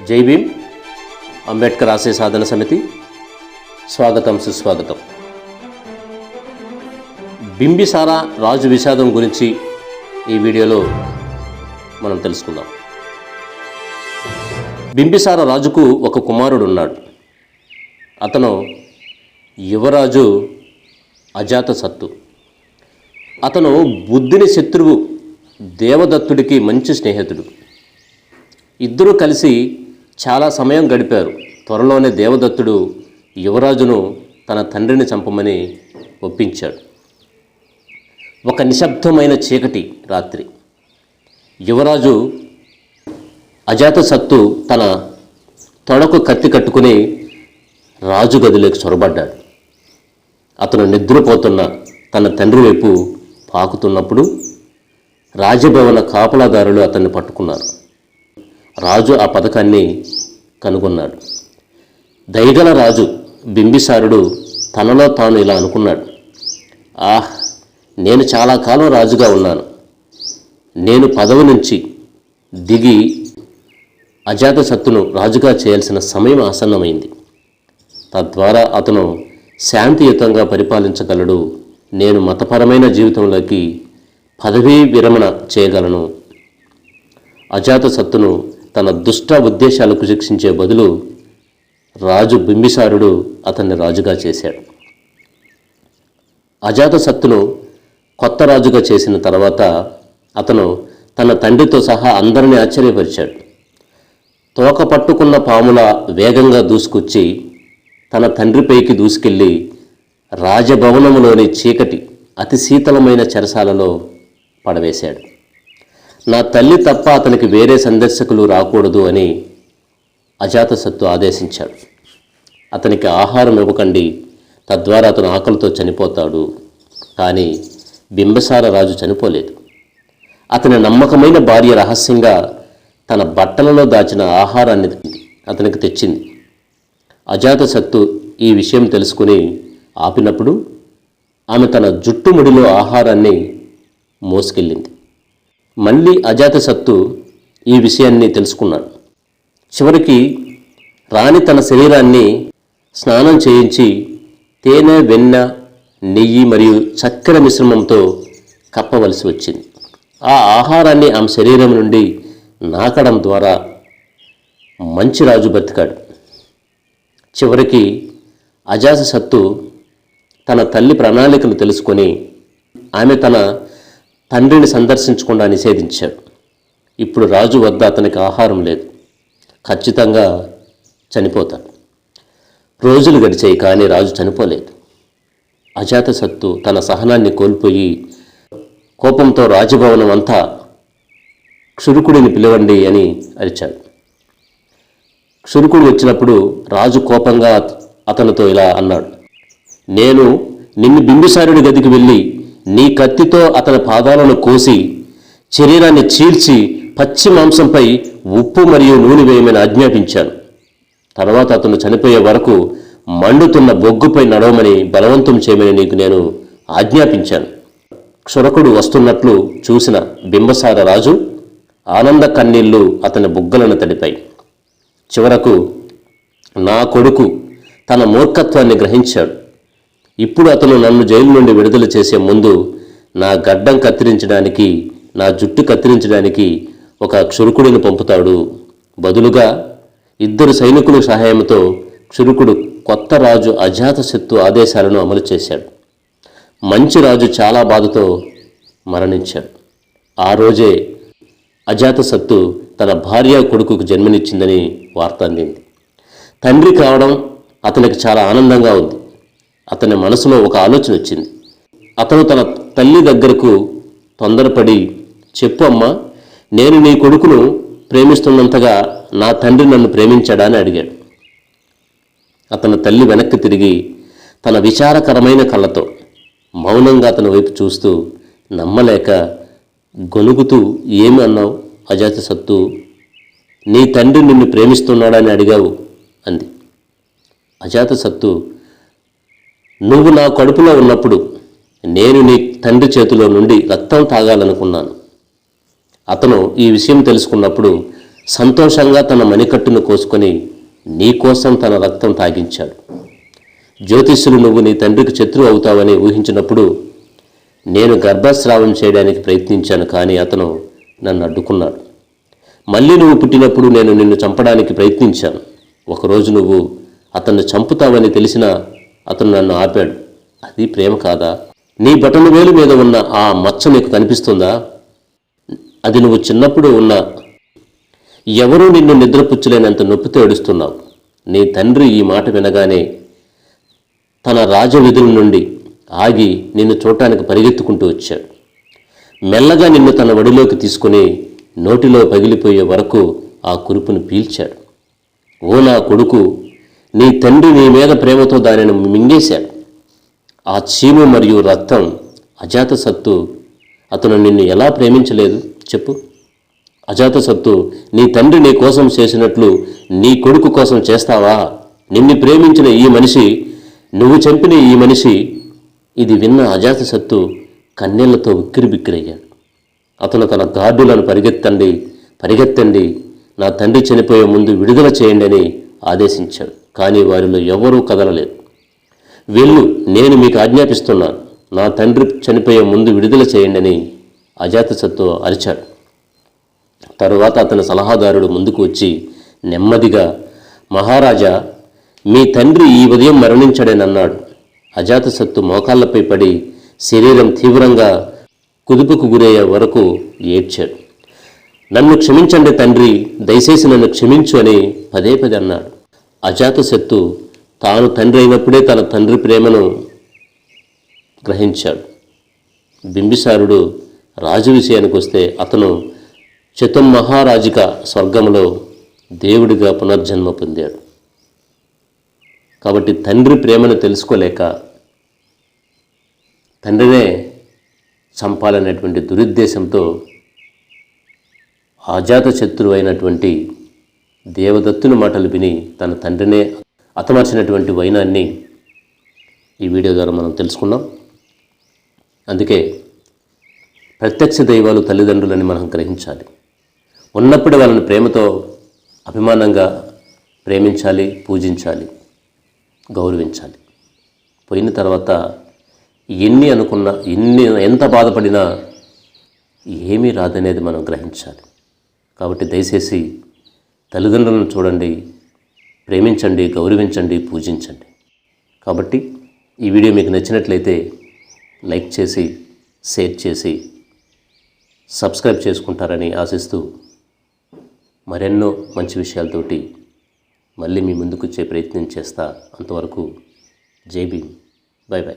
జై భీమ్. అంబేద్కర్ ఆశయ సాధన సమితి స్వాగతం, సుస్వాగతం. బింబిసార రాజు విషాదం గురించి ఈ వీడియోలో మనం తెలుసుకుందాం. బింబిసార రాజుకు ఒక కుమారుడు ఉన్నాడు. అతను యువరాజు అజాతశత్రు. అతను బుద్ధుని శత్రువు దేవదత్తుడికి మంచి స్నేహితుడు. ఇద్దరూ కలిసి చాలా సమయం గడిపారు. త్వరలోనే దేవదత్తుడు యువరాజును తన తండ్రిని చంపమని ఒప్పించాడు. ఒక నిశ్శబ్దమైన చీకటి రాత్రి యువరాజు అజాతశత్రు తన తొడకు కత్తి కట్టుకుని రాజు గదిలోకి చొరబడ్డాడు. అతను నిద్రపోతున్న తన తండ్రి వైపు పాకుతున్నప్పుడు రాజభవన కాపలాదారులు అతన్ని పట్టుకున్నారు. రాజు ఆ పథకాన్ని కనుగొన్నాడు. దయగల రాజు బింబిసారుడు తనలో తాను ఇలా అనుకున్నాడు, నేను చాలా కాలం రాజుగా ఉన్నాను. నేను పదవి నుంచి దిగి అజాతశత్రును రాజుగా చేయాల్సిన సమయం ఆసన్నమైంది. తద్వారా అతను శాంతియుతంగా పరిపాలించగలడు. నేను మతపరమైన జీవితంలోకి పదవీ విరమణ చేయగలను. అజాతశత్రును తన దుష్ట ఉద్దేశాలకు శిక్షించే బదులు రాజు బింబిసారుడు అతన్ని రాజుగా చేశాడు. అజాతశత్రును కొత్త రాజుగా చేసిన తర్వాత అతను తన తండ్రితో సహా అందరినీ ఆశ్చర్యపరిచాడు. తోక పట్టుకున్న పాముల వేగంగా దూసుకొచ్చి తన తండ్రిపైకి దూసుకెళ్ళి రాజభవనములోని చీకటి అతి శీతలమైన చెరసాలలో పడవేశాడు. నా తల్లి తప్ప అతనికి వేరే సందర్శకులు రాకూడదు అని అజాతశత్రు ఆదేశించాడు. అతనికి ఆహారం ఇవ్వకండి, తద్వారా అతను ఆకలితో చనిపోతాడు. కానీ బింబిసార రాజు చనిపోలేదు. అతని నమ్మకమైన భార్య రహస్యంగా తన బట్టలలో దాచిన ఆహారాన్ని అతనికి తెచ్చింది. అజాతశత్రు ఈ విషయం తెలుసుకుని ఆపినప్పుడు ఆమె తన జుట్టుముడిలో ఆహారాన్ని మోసుకెళ్ళింది. మళ్ళీ అజాతశత్రు ఈ విషయాన్ని తెలుసుకున్నాడు. చివరికి రాణి తన శరీరాన్ని స్నానం చేయించి తేనె, వెన్న, నెయ్యి మరియు చక్కెర మిశ్రమంతో కప్పవలసి వచ్చింది. ఆ ఆహారాన్ని ఆమె శరీరం నుండి నాకడం ద్వారా మంచి రాజు బతికాడు. చివరికి అజాతశత్రు తన తల్లి ప్రణాళికను తెలుసుకొని ఆమె తన తండ్రిని సందర్శించకుండా నిషేధించాడు. ఇప్పుడు రాజు వద్ద అతనికి ఆహారం లేదు. ఖచ్చితంగా చనిపోతాడు. రోజులు గడిచాయి, కానీ రాజు చనిపోలేదు. అజాతశత్రు తన సహనాన్ని కోల్పోయి కోపంతో రాజభవనం అంతా క్షురకుడిని పిలవండి అని అరిచాడు. క్షురకుడు వచ్చినప్పుడు రాజు కోపంగా అతనితో ఇలా అన్నాడు, నేను నిన్ను బింబిసారుడి గదికి వెళ్ళి నీ కత్తితో అతని పాదాలను కోసి శరీరాన్ని చీల్చి పచ్చి మాంసంపై ఉప్పు మరియు నూనె వేయమని ఆజ్ఞాపించాను. తర్వాత అతను చనిపోయే వరకు మండుతున్న బొగ్గుపై నడవమని బలవంతం చేయమని నీకు నేను ఆజ్ఞాపించాను. క్షురకుడు వస్తున్నట్లు చూసిన బింబిసార రాజు ఆనంద కన్నీళ్లు అతని బుగ్గలను తడిపాయి. చివరకు నా కొడుకు తన మూర్ఖత్వాన్ని గ్రహించాడు. ఇప్పుడు అతను నన్ను జైలు నుండి విడుదల చేసే ముందు నా గడ్డం కత్తిరించడానికి, నా జుట్టు కత్తిరించడానికి ఒక క్షురకుడిని పంపుతాడు. బదులుగా 2 సైనికుల సహాయంతో క్షురకుడు కొత్త రాజు అజాతశత్రు ఆదేశాలను అమలు చేశాడు. మంచి రాజు చాలా బాధతో మరణించాడు. ఆ రోజే అజాతశత్రు తన భార్య కొడుకుకు జన్మనిచ్చిందని వార్త అందింది. తండ్రి కావడం అతనికి చాలా ఆనందంగా ఉంది. అతని మనసులో ఒక ఆలోచన వచ్చింది. అతను తన తల్లి దగ్గరకు తొందరపడి, చెప్పు అమ్మా, నేను నీ కొడుకును ప్రేమిస్తున్నంతగా నా తండ్రి నన్ను ప్రేమించాడా అని అడిగాడు. అతని తల్లి వెనక్కి తిరిగి తన విచారకరమైన కళ్ళతో మౌనంగా అతని వైపు చూస్తూ నమ్మలేక గొనుగుతూ, ఏమి అన్నావు అజాతశత్రు? నీ తండ్రి నిన్ను ప్రేమిస్తున్నాడని అడిగావు అంది. అజాతశత్రు, నువ్వు నా కడుపులో ఉన్నప్పుడు నేను నీ తండ్రి చేతిలో నుండి రక్తం తాగాలనుకున్నాను. అతను ఈ విషయం తెలుసుకున్నప్పుడు సంతోషంగా తన మణికట్టును కోసుకొని నీ కోసం తన రక్తం తాగించాడు. జ్యోతిష్యులు నువ్వు నీ తండ్రికి శత్రువు అవుతావని ఊహించినప్పుడు నేను గర్భస్రావం చేయడానికి ప్రయత్నించాను, కానీ అతను నన్ను అడ్డుకున్నాడు. మళ్ళీ నువ్వు పుట్టినప్పుడు నేను నిన్ను చంపడానికి ప్రయత్నించాను. ఒకరోజు నువ్వు అతన్ని చంపుతావని తెలిసినా అతను నన్ను ఆపాడు. అది ప్రేమ కాదా? నీ బటన్ వేలు మీద ఉన్న ఆ మచ్చ నీకు కనిపిస్తుందా? అది నువ్వు చిన్నప్పుడు ఉన్న ఎవరూ నిన్ను నిద్రపుచ్చలేనంత నొప్పితో ఏడుస్తున్నావు. నీ తండ్రి ఈ మాట వినగానే తన రాజవిధుల నుండి ఆగి నిన్ను చూడటానికి పరిగెత్తుకుంటూ వచ్చాడు. మెల్లగా నిన్ను తన వడిలోకి తీసుకుని నోటిలో పగిలిపోయే వరకు ఆ కురుపును పీల్చాడు. ఓ నా కొడుకు, నీ తండ్రి నీ మీద ప్రేమతో దానిని మింగేశాడు. ఆ చీము మరియు రక్తం అజాతశత్రు అతను నిన్ను ఎలా ప్రేమించలేదు చెప్పు? అజాతశత్రు, నీ తండ్రి నీ కోసం చేసినట్లు నీ కొడుకు కోసం చేస్తావా? నిన్ను ప్రేమించిన ఈ మనిషి, నువ్వు చంపిన ఈ మనిషి. ఇది విన్న అజాతశత్రు కన్నీళ్లతో ఉక్కిరిబిక్కిరయ్యాడు. అతను తన గార్డులను పరిగెత్తండి, నా తండ్రి చనిపోయే ముందు విడుదల చేయండి అని ఆదేశించాడు. కానీ వారిలో ఎవరూ కదలలేదు. వెళ్ళు, నేను మీకు ఆజ్ఞాపిస్తున్నాను, నా తండ్రి చనిపోయే ముందు విడుదల చేయండి అని అజాతశత్రు అరిచాడు. తరువాత అతని సలహాదారుడు ముందుకు వచ్చి నెమ్మదిగా, మహారాజా, మీ తండ్రి ఈ ఉదయం మరణించాడని అన్నాడు. అజాతశత్రు మోకాళ్లపై పడి శరీరం తీవ్రంగా కుదుపుకు గురయ్యే వరకు ఏడ్చాడు. నన్ను క్షమించండి తండ్రి, దయచేసి నన్ను క్షమించు అని పదే పదే అన్నాడు. అజాతశత్రు తాను తండ్రి అయినప్పుడే తన తండ్రి ప్రేమను గ్రహించాడు. బింబిసారుడు రాజు విషయానికి వస్తే అతను చతుర్మహారాజిక స్వర్గంలో దేవుడిగా పునర్జన్మ పొందాడు. కాబట్టి తండ్రి ప్రేమను తెలుసుకోలేక తండ్రినే చంపాలనేటువంటి దురుద్దేశంతో అజాతశత్రువు అయినటువంటి దేవదత్తుని మాటలు విని తన తండ్రినే హతమార్చినటువంటి వైనాన్ని ఈ వీడియో ద్వారా మనం తెలుసుకున్నాం. అందుకే ప్రత్యక్ష దైవాలు తల్లిదండ్రులని మనం గ్రహించాలి. ఉన్నప్పుడు వాళ్ళని ప్రేమతో అభిమానంగా ప్రేమించాలి, పూజించాలి, గౌరవించాలి. పోయిన తర్వాత ఎన్ని అనుకున్నా, ఎంత బాధపడినా ఏమీ రాదనేది మనం గ్రహించాలి. కాబట్టి దయచేసి తల్లిదండ్రులను చూడండి, ప్రేమించండి, గౌరవించండి, పూజించండి. కాబట్టి ఈ వీడియో మీకు నచ్చినట్లయితే లైక్ చేసి, షేర్ చేసి, సబ్స్క్రైబ్ చేసుకుంటారని ఆశిస్తూ మరెన్నో మంచి విషయాలతోటి మళ్ళీ మీ ముందుకు వచ్చే ప్రయత్నం చేస్తా. అంతవరకు జై భీమ్, బై బై.